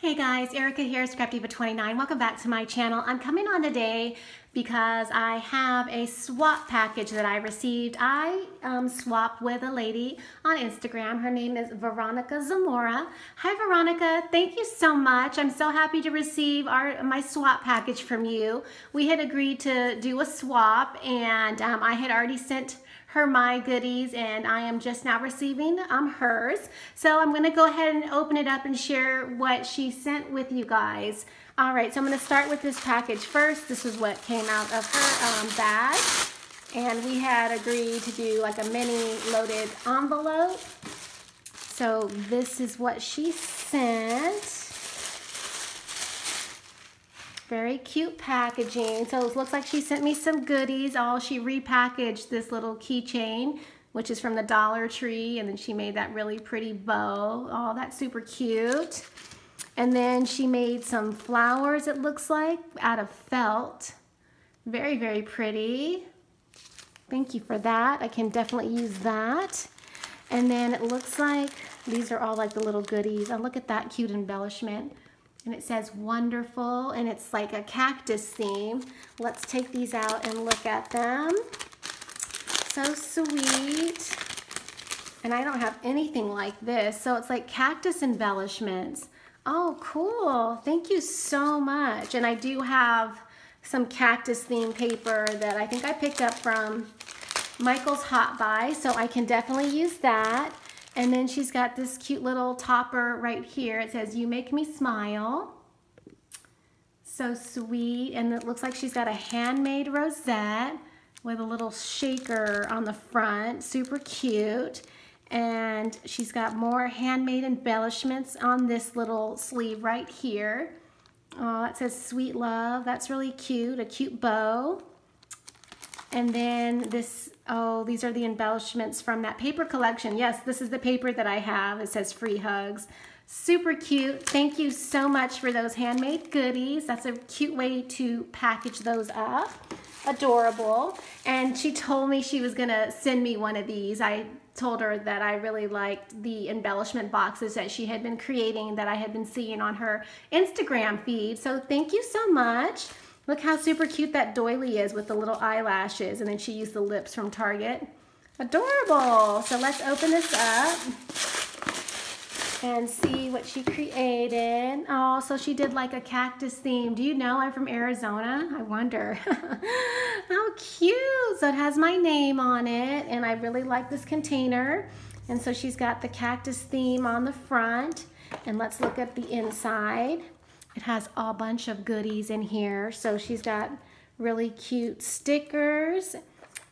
Hey guys, Erica here, Scrapdivatwentynine. Welcome back to my channel. I'm coming on today because I have a swap package that I received. I swapped with a lady on Instagram. Her name is Veronica Zamora. Hi Veronica, thank you so much. I'm so happy to receive my swap package from you. We had agreed to do a swap and I had already sent her my goodies and I am just now receiving hers. So I'm gonna go ahead and open it up and share what she sent with you guys. All right, so I'm gonna start with this package first. This is what came out of her bag. And we had agreed to do like a mini loaded envelope. So this is what she sent. Very cute packaging. So it looks like she sent me some goodies. She repackaged this little keychain, which is from the Dollar Tree, and then she made that really pretty bow. Oh, that's super cute. And then she made some flowers, it looks like, out of felt. Very, very pretty. Thank you for that. I can definitely use that. And then it looks like these are all like the little goodies. Oh, look at that cute embellishment. And it says wonderful, and it's like a cactus theme. Let's take these out and look at them. So sweet. And I don't have anything like this. So it's like cactus embellishments. Oh, cool. Thank you so much. And I do have some cactus theme paper that I think I picked up from Michael's Hot Buy, so I can definitely use that. And then she's got this cute little topper right here. It says, "You make me smile." So sweet. And it looks like she's got a handmade rosette with a little shaker on the front. Super cute. And she's got more handmade embellishments on this little sleeve right here. Oh, it says "Sweet Love." That's really cute. A cute bow. And then this, oh, these are the embellishments from that paper collection. Yes, this is the paper that I have. It says "Free Hugs." Super cute. Thank you so much for those handmade goodies. That's a cute way to package those up. Adorable. And she told me she was gonna send me one of these. I told her that I really liked the embellishment boxes that she had been creating that I had been seeing on her Instagram feed. So thank you so much. Look how super cute that doily is with the little eyelashes, and then she used the lips from Target. Adorable. So let's open this up and see what she created. Oh, so she did like a cactus theme. Do you know I'm from Arizona? I wonder. How cute. So it has my name on it, and I really like this container. And so she's got the cactus theme on the front. And let's look at the inside. It has a bunch of goodies in here. So she's got really cute stickers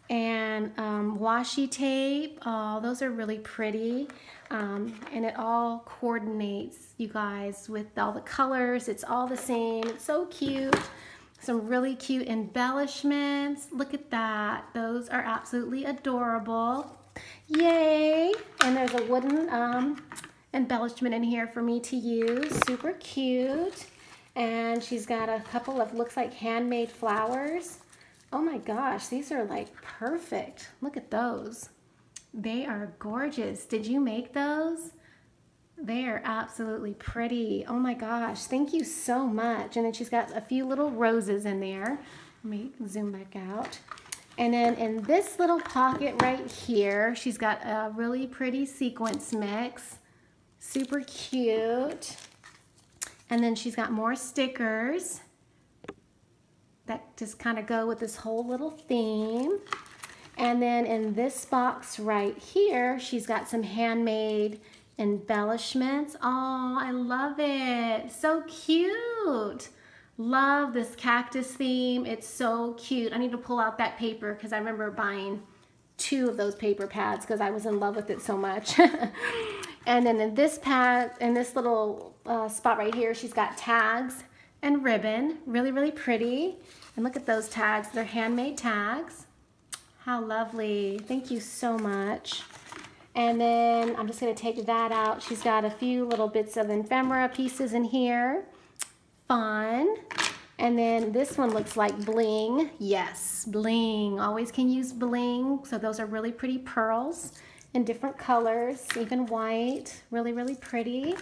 and washi tape. Oh, those are really pretty. And it all coordinates, you guys, with all the colors. It's all the same. It's so cute. Some really cute embellishments. Look at that. Those are absolutely adorable. Yay! And there's a wooden embellishment in here for me to use. Super cute. And she's got a couple of, looks like handmade flowers. Oh my gosh, these are like perfect. Look at those. They are gorgeous. Did you make those? They are absolutely pretty. Oh my gosh, thank you so much. And then she's got a few little roses in there. Let me zoom back out. And then in this little pocket right here, she's got a really pretty sequence mix. Super cute. And then she's got more stickers that just kind of go with this whole little theme. And then in this box right here, she's got some handmade embellishments. Oh, I love it. So cute. Love this cactus theme. It's so cute. I need to pull out that paper because I remember buying 2 of those paper pads because I was in love with it so much. And then in this pad, in this little spot right here, she's got tags and ribbon. Really, really pretty. And look at those tags. They're handmade tags. How lovely. Thank you so much. And then I'm just going to take that out. She's got a few little bits of ephemera pieces in here. Fun. And then this one looks like bling. Yes, bling. Always can use bling. So those are really pretty pearls in different colors, even white. Really, really pretty.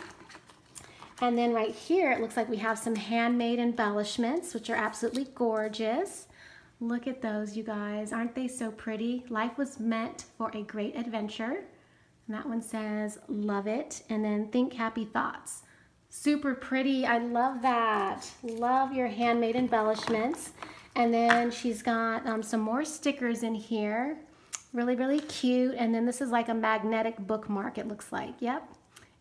And then right here, it looks like we have some handmade embellishments, which are absolutely gorgeous. Look at those, you guys. Aren't they so pretty? Life was meant for a great adventure. And that one says, love it. And then think happy thoughts. Super pretty. I love that. Love your handmade embellishments. And then she's got some more stickers in here. Really, really cute. And then this is like a magnetic bookmark, it looks like. Yep.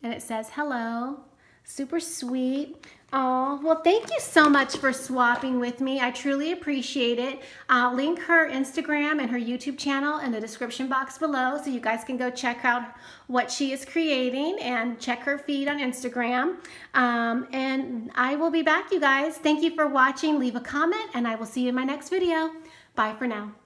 And it says, hello. Super sweet. Oh, well, thank you so much for swapping with me. I truly appreciate it. I'll link her Instagram and her YouTube channel in the description box below so you guys can go check out what she is creating and check her feed on Instagram. And I will be back, you guys. Thank you for watching. Leave a comment, and I will see you in my next video. Bye for now.